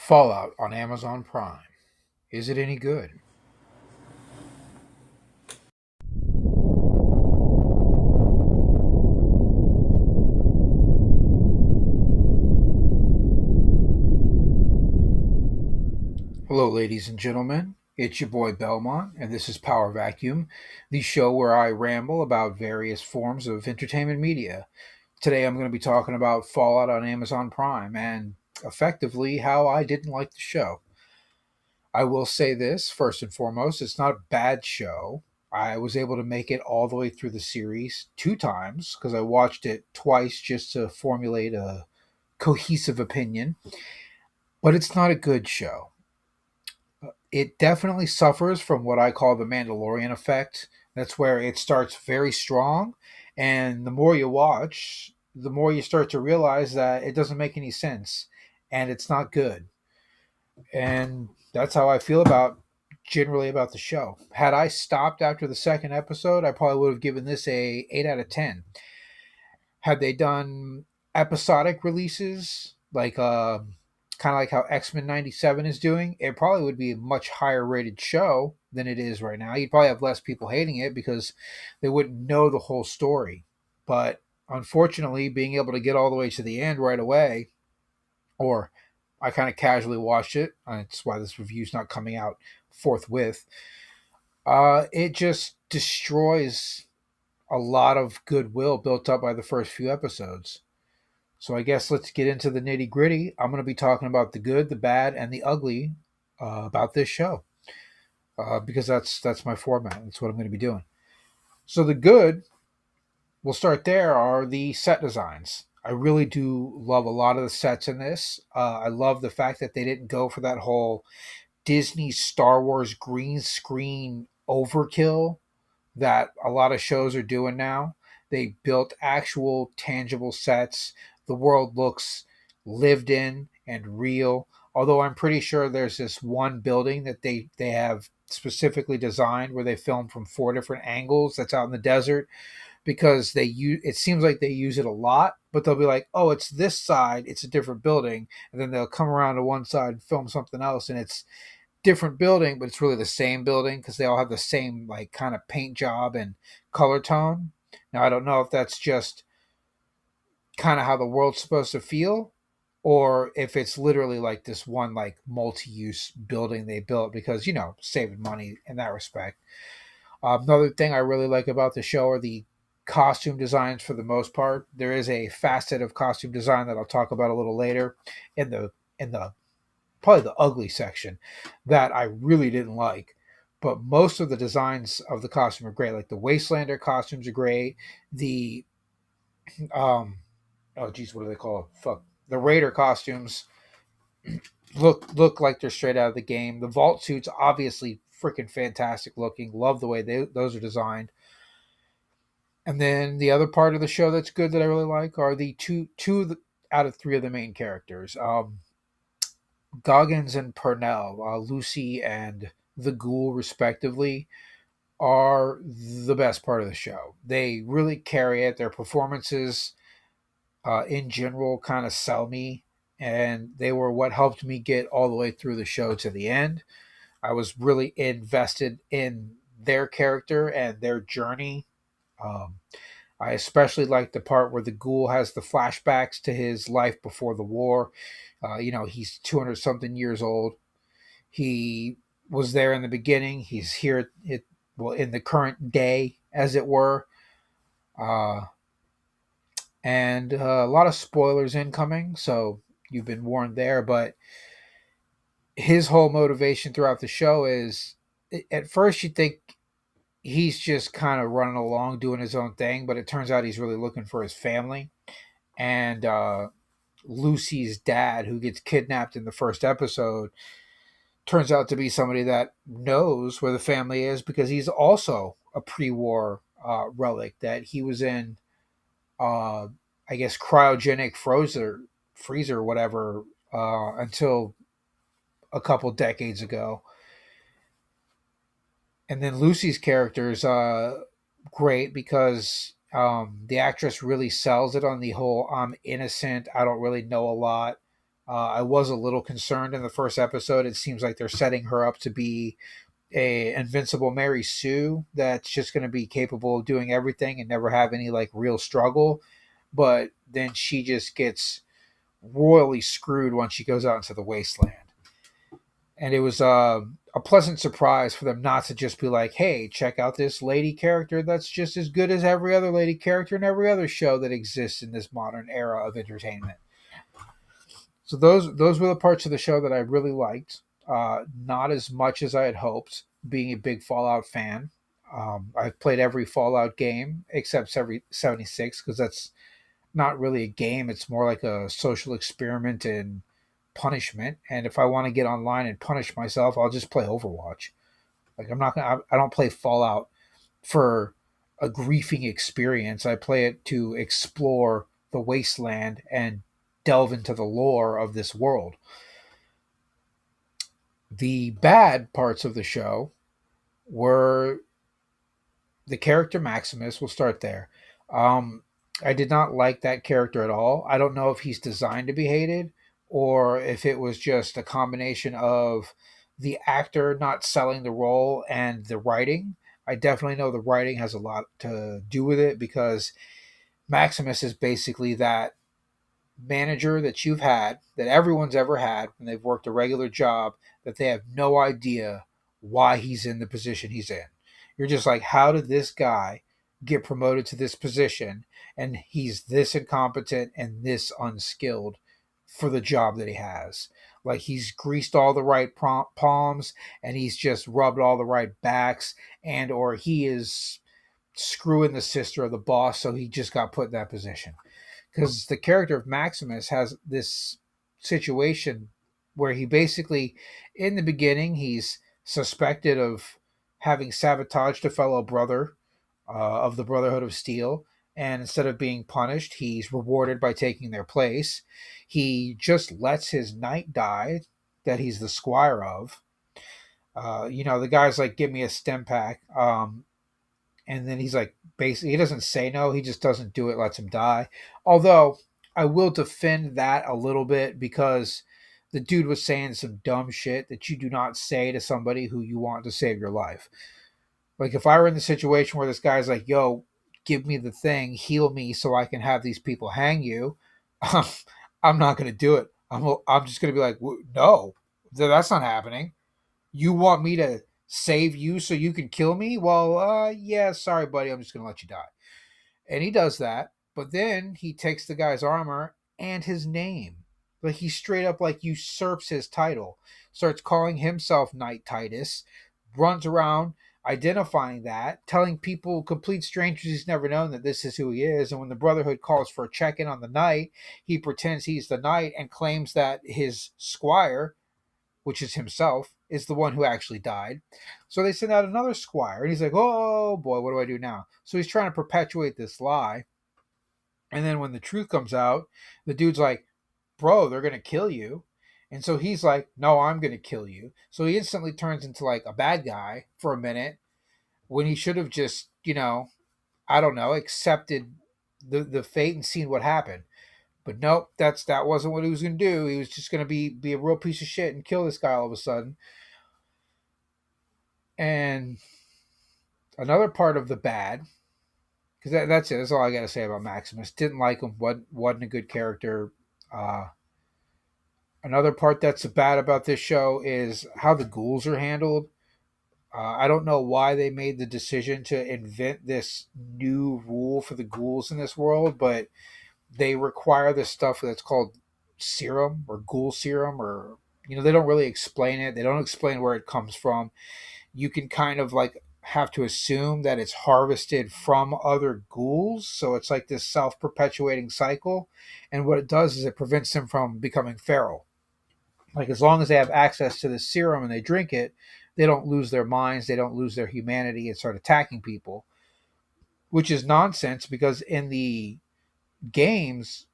Fallout on Amazon Prime. Is it any good? Hello, ladies and gentlemen. It's your boy Belmont, and this is Power Vacuum, the show where I ramble about various forms of entertainment media. Today I'm going to be talking about Fallout on Amazon Prime and effectively how I didn't like the show. I will say this first and foremost, it's not a bad show. I was able to make it all the way through the series two times because I watched it twice just to formulate a cohesive opinion, but it's not a good show. It definitely suffers from what I call the Mandalorian effect. That's where it starts very strong, and the more you watch, the more you start to realize that it doesn't make any sense and it's not good. And that's how I feel about generally about the show. Had I stopped after the second episode, I probably would have given this a 8 out of 10. Had they done episodic releases like kind of like how X-Men 97 is doing, it probably would be a much higher rated show than it is right now. You'd probably have less people hating it because they wouldn't know the whole story. But unfortunately, being able to get all the way to the end right away, or I kind of casually watched it, that's why this review's not coming out forthwith, it just destroys a lot of goodwill built up by the first few episodes. So I guess let's get into the nitty gritty. I'm going to be talking about the good, the bad, and the ugly about this show because that's my format. That's what I'm going to be doing. So the good, we'll start there, are the set designs. I really do love a lot of the sets in this. I love the fact that they didn't go for that whole Disney Star Wars green screen overkill that a lot of shows are doing now. They built actual tangible sets. The world looks lived in and real. Although I'm pretty sure there's this one building that they have specifically designed where they filmed from four different angles that's out in the desert because they use it seems like they use it a lot, but they'll be like, "Oh, it's this side, it's a different building." And then they'll come around to one side and film something else and it's different building, but it's really the same building because they all have the same like kind of paint job and color tone. Now I don't know if that's just kind of how the world's supposed to feel, or if it's literally like this one like multi-use building they built because saving money in that respect. Another thing I really like about the show are the costume designs for the most part. There is a facet of costume design that I'll talk about a little later in the probably the ugly section that I really didn't like. But most of the designs of the costume are great. Like the Wastelander costumes are great. The oh geez, what do they call it? Fuck. The Raider costumes look like they're straight out of the game. The vault suits obviously freaking fantastic looking. Love the way those are designed. And then the other part of the show that's good that I really like are the out of three of the main characters. Goggins and Purnell, Lucy and the Ghoul, respectively, are the best part of the show. They really carry it. Their performances, in general, kind of sell me, and they were what helped me get all the way through the show to the end. I was really invested in their character and their journey. Um, I especially like the part where the Ghoul has the flashbacks to his life before the war. He's 200 something years old. He was there in the beginning. He's here in the current day, as it were. Uh, and a lot of spoilers incoming, so you've been warned there. But his whole motivation throughout the show is, at first you think he's just kind of running along doing his own thing, but it turns out he's really looking for his family. And Lucy's dad, who gets kidnapped in the first episode, turns out to be somebody that knows where the family is because he's also a pre-war relic that he was in. Uh, I guess cryogenic freezer, whatever, until a couple decades ago. And then Lucy's character is great because the actress really sells it on the whole "I'm innocent, I don't really know a lot." I was a little concerned in the first episode. It seems like they're setting her up to be a invincible Mary Sue that's just going to be capable of doing everything and never have any like real struggle. But then she just gets royally screwed once she goes out into the wasteland. And it was a pleasant surprise for them not to just be like, "Hey, check out this lady character that's just as good as every other lady character in every other show that exists in this modern era of entertainment." So those were the parts of the show that I really liked. Not as much as I had hoped. Being a big Fallout fan, I've played every Fallout game except every 76 because that's not really a game. It's more like a social experiment and punishment. And if I want to get online and punish myself, I'll just play Overwatch. Like I'm not gonna. I don't play Fallout for a griefing experience. I play it to explore the wasteland and delve into the lore of this world. The bad parts of the show were the character Maximus. We'll start there. Um, I did not like that character at all. I don't know if he's designed to be hated or if it was just a combination of the actor not selling the role and the writing. I definitely know the writing has a lot to do with it because Maximus is basically that manager that you've had, that everyone's ever had when they've worked a regular job, that they have no idea why he's in the position he's in. You're just like, how did this guy get promoted to this position and he's this incompetent and this unskilled for the job that he has? Like he's greased all the right palms and he's just rubbed all the right backs, and or he is screwing the sister of the boss, so he just got put in that position because the character of Maximus has this situation where he basically, in the beginning, he's suspected of having sabotaged a fellow brother of the Brotherhood of Steel. And instead of being punished, he's rewarded by taking their place. He just lets his knight die that he's the squire of. The guy's like, give me a stem pack. And then he's like, basically, he doesn't say no, he just doesn't do it, lets him die. Although I will defend that a little bit because the dude was saying some dumb shit that you do not say to somebody who you want to save your life. Like if I were in the situation where this guy's like, yo, give me the thing, heal me so I can have these people hang you, I'm not going to do it. I'm just going to be like, no, that's not happening. You want me to save you so you can kill me? Well, yeah, sorry, buddy. I'm just going to let you die. And he does that. But then he takes the guy's armor and his name. Like he straight up like usurps his title, starts calling himself Knight Titus, runs around identifying that, telling people, complete strangers he's never known, that this is who he is. And when the Brotherhood calls for a check in on the knight, he pretends he's the knight and claims that his squire, which is himself, is the one who actually died. So they send out another squire, and he's like, oh boy, what do I do now? So he's trying to perpetuate this lie. And then when the truth comes out, the dude's like, bro, they're going to kill you. And so he's like, no, I'm going to kill you. So he instantly turns into like a bad guy for a minute when he should have just, I don't know, accepted the fate and seen what happened. But nope, that wasn't what he was going to do. He was just going to be a real piece of shit and kill this guy all of a sudden. And another part of the bad, because that's it. That's all I got to say about Maximus. Didn't like him. Wasn't a good character. Uh, Another part that's bad about this show is how the ghouls are handled. I don't know why they made the decision to invent this new rule for the ghouls in this world, but they require this stuff that's called serum or ghoul serum, or they don't really explain it. They don't explain where it comes from. You can kind of like have to assume that it's harvested from other ghouls, so it's like this self-perpetuating cycle. And what it does is it prevents them from becoming feral. Like as long as they have access to the serum and they drink it, they don't lose their minds, they don't lose their humanity and start attacking people, which is nonsense because in the games,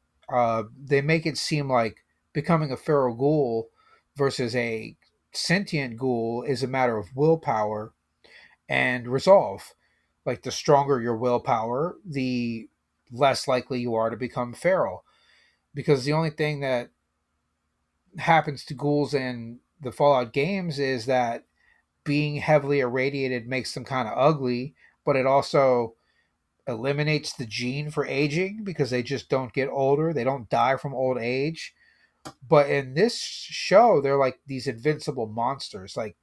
they make it seem like becoming a feral ghoul versus a sentient ghoul is a matter of willpower and resolve. Like the stronger your willpower, the less likely you are to become feral. Because the only thing that happens to ghouls in the Fallout games is that being heavily irradiated makes them kind of ugly, but it also eliminates the gene for aging because they just don't get older. They don't die from old age. But in this show, they're like these invincible monsters, like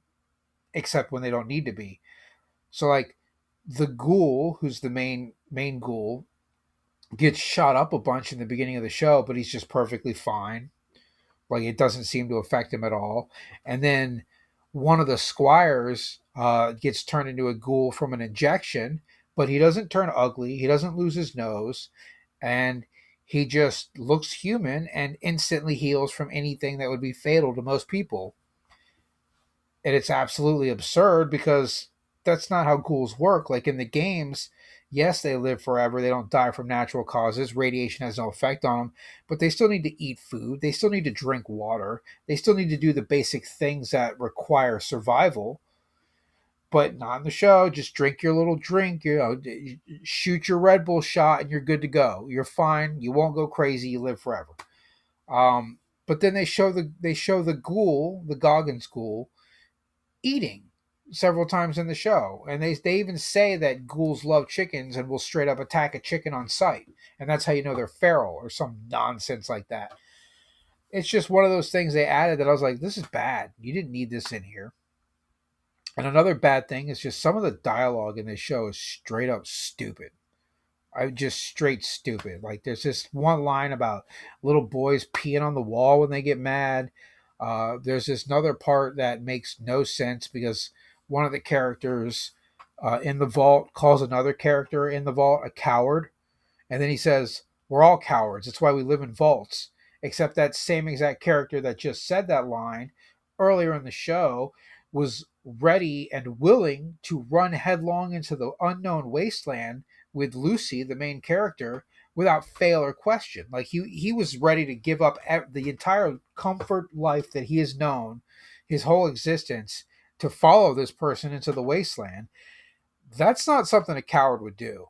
except when they don't need to be. So like the ghoul, who's the main ghoul, gets shot up a bunch in the beginning of the show, but he's just perfectly fine. Like it doesn't seem to affect him at all. And then one of the squires gets turned into a ghoul from an injection, but he doesn't turn ugly. He doesn't lose his nose, and he just looks human and instantly heals from anything that would be fatal to most people. And it's absolutely absurd because that's not how ghouls work. Like in the games, yes, they live forever. They don't die from natural causes. Radiation has no effect on them, but they still need to eat food. They still need to drink water. They still need to do the basic things that require survival. But not in the show. Just drink your little drink. Shoot your Red Bull shot, and you're good to go. You're fine. You won't go crazy. You live forever. But then they show the ghoul, the Goggins ghoul, eating several times in the show. And they even say that ghouls love chickens and will straight up attack a chicken on sight. And that's how you know they're feral or some nonsense like that. It's just one of those things they added that I was like, this is bad. You didn't need this in here. And another bad thing is just some of the dialogue in this show is straight up stupid. I just straight stupid. Like there's this one line about little boys peeing on the wall when they get mad. There's this another part that makes no sense because one of the characters in the vault calls another character in the vault a coward, and then he says, "We're all cowards. That's why we live in vaults." Except that same exact character that just said that line earlier in the show was ready and willing to run headlong into the unknown wasteland with Lucy, the main character, without fail or question. Like he was ready to give up the entire comfort life that he has known, his whole existence, to follow this person into the wasteland. That's not something a coward would do.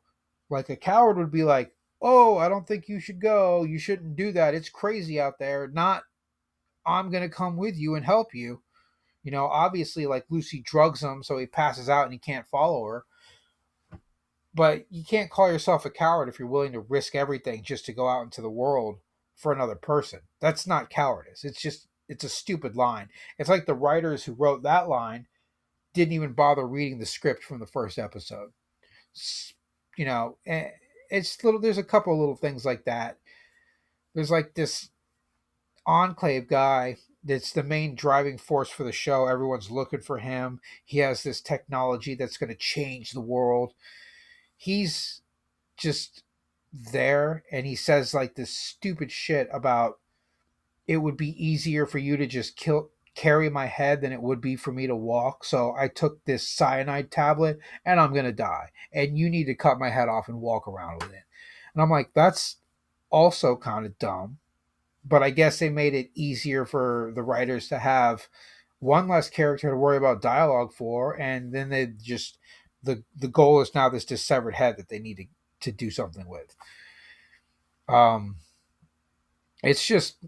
Like a coward would be like, "Oh, I don't think you should go. You shouldn't do that. It's crazy out there." Not, "I'm going to come with you and help you." Obviously, like Lucy drugs him so he passes out and he can't follow her. But you can't call yourself a coward if you're willing to risk everything just to go out into the world for another person. That's not cowardice. It's a stupid line. It's like the writers who wrote that line didn't even bother reading the script from the first episode. You know, it's little. There's a couple of little things like that. There's like this Enclave guy that's the main driving force for the show. Everyone's looking for him. He has this technology that's going to change the world. He's just there, and he says like this stupid shit about it would be easier for you to just carry my head than it would be for me to walk. So I took this cyanide tablet and I'm going to die. And you need to cut my head off and walk around with it. And I'm like, that's also kind of dumb. But I guess they made it easier for the writers to have one less character to worry about dialogue for. And then they just, the goal is now this dissevered head that they need to do something with. Um, it's just,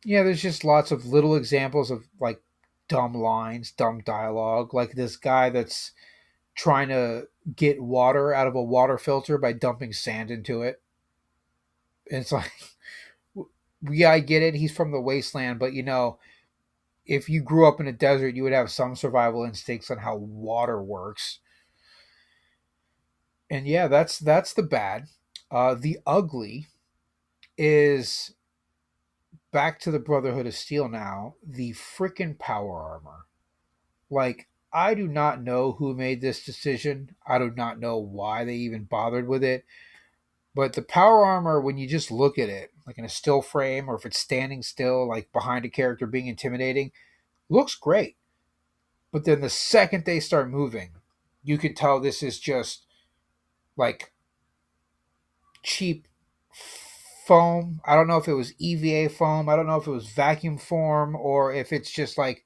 yeah, there's just lots of little examples of like dumb lines, dumb dialogue. Like this guy that's trying to get water out of a water filter by dumping sand into it. And it's like, yeah, I get it. He's from the wasteland, but if you grew up in a desert, you would have some survival instincts on how water works. And yeah, that's the bad. The ugly is back to the Brotherhood of Steel now. The freaking power armor. Like, I do not know who made this decision. I do not know why they even bothered with it. But the power armor, when you just look at it, like in a still frame or if it's standing still, like behind a character being intimidating, looks great. But then the second they start moving, you can tell this is just like cheap foam. I don't know if it was EVA foam. I don't know if it was vacuum form or if it's just like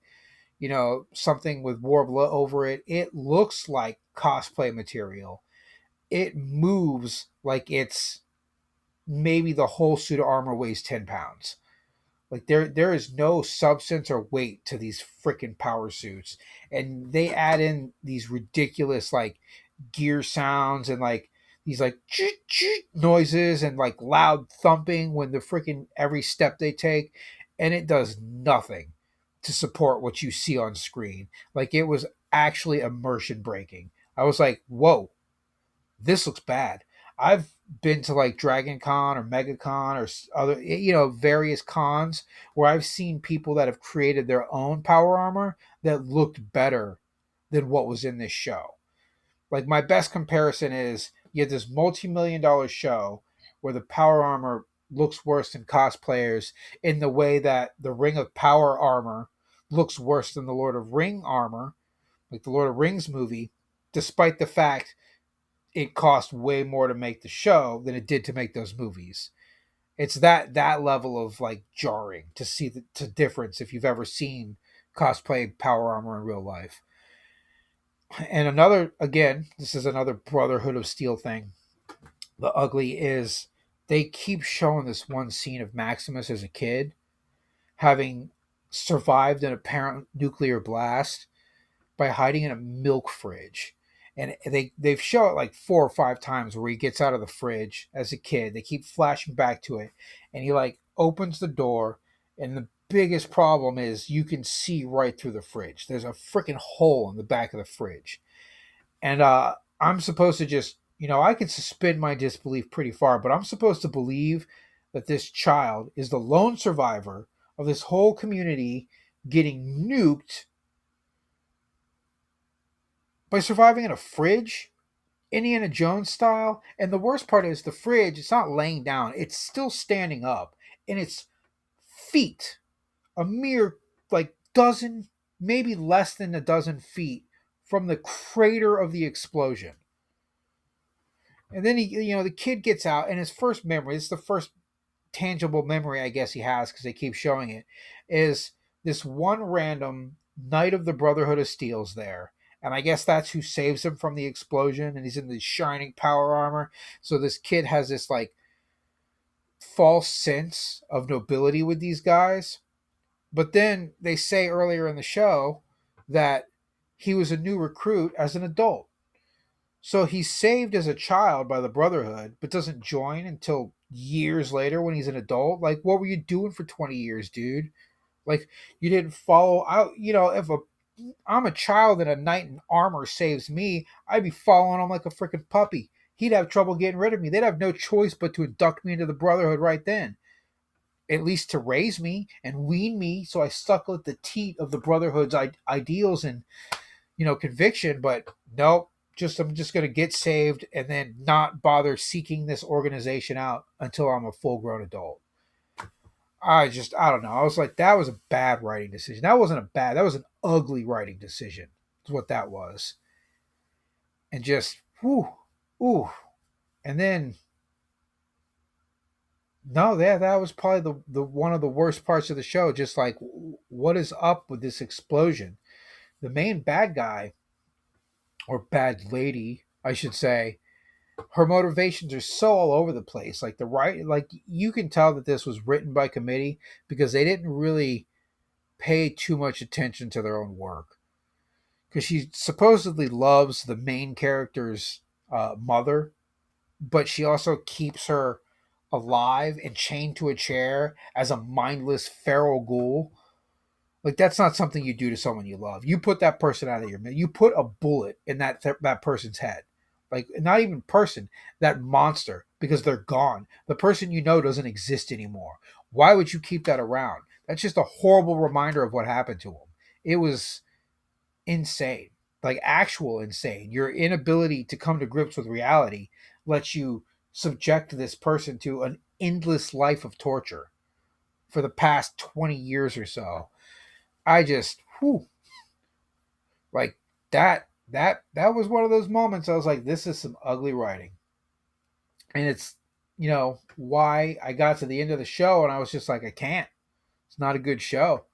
something with Warbler over it. It looks like cosplay material. It moves like it's maybe the whole suit of armor weighs 10 pounds. Like there is no substance or weight to these freaking power suits, and they add in these ridiculous like gear sounds and like these like noises and like loud thumping when the freaking every step they take, and it does nothing to support what you see on screen. Like it was actually immersion breaking. I was like, whoa, this looks bad. I've been to like Dragon Con or MegaCon or other, various cons where I've seen people that have created their own power armor that looked better than what was in this show. Like my best comparison is you have this multi-million-dollar show where the power armor looks worse than cosplayers in the way that the Ring of Power armor looks worse than the Lord of Ring armor, like the Lord of Rings movie, despite the fact it cost way more to make the show than it did to make those movies. It's that level of like jarring to see the difference if you've ever seen cosplay power armor in real life. And another, again, this is another Brotherhood of Steel thing. The ugly is they keep showing this one scene of Maximus as a kid having survived an apparent nuclear blast by hiding in a milk fridge. And they've shown it like 4 or 5 times where he gets out of the fridge as a kid. They keep flashing back to it, and he like opens the door, and the biggest problem is you can see right through the fridge. There's a freaking hole in the back of the fridge, and I'm supposed to just I can suspend my disbelief pretty far, but I'm supposed to believe that this child is the lone survivor of this whole community getting nuked by surviving in a fridge, Indiana Jones style. And the worst part is the fridge, it's not laying down, it's still standing up. And it's feet, a mere like dozen, maybe less than a dozen feet from the crater of the explosion. And then the kid gets out, and his first memory, this is the first tangible memory I guess he has because they keep showing it, is this one random Knight of the Brotherhood of Steel's there. And I guess that's who saves him from the explosion. And he's in this shining power armor. So this kid has this like false sense of nobility with these guys. But then they say earlier in the show that he was a new recruit as an adult. So he's saved as a child by the Brotherhood, but doesn't join until years later when he's an adult. Like, what were you doing for 20 years, dude? Like, you didn't follow out. If I'm a child and a knight in armor saves me, I'd be following him like a freaking puppy. He'd have trouble getting rid of me. They'd have no choice but to induct me into the Brotherhood right then. At least to raise me and wean me so I suckle at the teat of the Brotherhood's ideals and conviction. But nope, I'm just going to get saved and then not bother seeking this organization out until I'm a full grown adult. I don't know. I was like, that was a bad writing decision. That was an ugly writing decision. Is what that was. And just whoo, ooh. And then no, that was probably the one of the worst parts of the show. Just like, what is up with this explosion? The main bad guy, or bad lady, I should say, her motivations are so all over the place. Like like you can tell that this was written by committee because they didn't really pay too much attention to their own work. Because she supposedly loves the main character's mother, but she also keeps her alive and chained to a chair as a mindless feral ghoul. Like that's not something you do to someone you love. You put that person out of your you put a bullet in that person's head. Like not even person, that monster, because they're gone. The person doesn't exist anymore. Why would you keep that around? That's just a horrible reminder of what happened to him. It was insane. Like actual insane. Your inability to come to grips with reality lets you subject this person to an endless life of torture for the past 20 years or so. I just, whew, like that was one of those moments I was like, this is some ugly writing. And it's, why I got to the end of the show and I was just like, I can't. It's not a good show.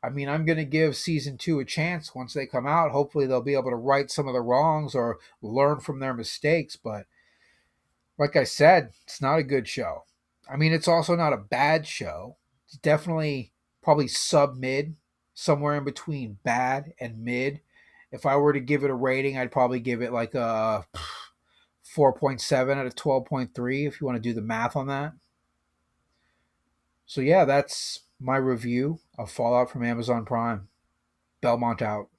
I mean, I'm going to give season 2 a chance once they come out. Hopefully, they'll be able to right some of the wrongs or learn from their mistakes. But like I said, it's not a good show. I mean, it's also not a bad show. Definitely probably sub mid, somewhere in between bad and mid. If I were to give it a rating, I'd probably give it like a 4.7 out of 12.3 if you want to do the math on that. So yeah, that's my review of Fallout from Amazon Prime. Belmont out.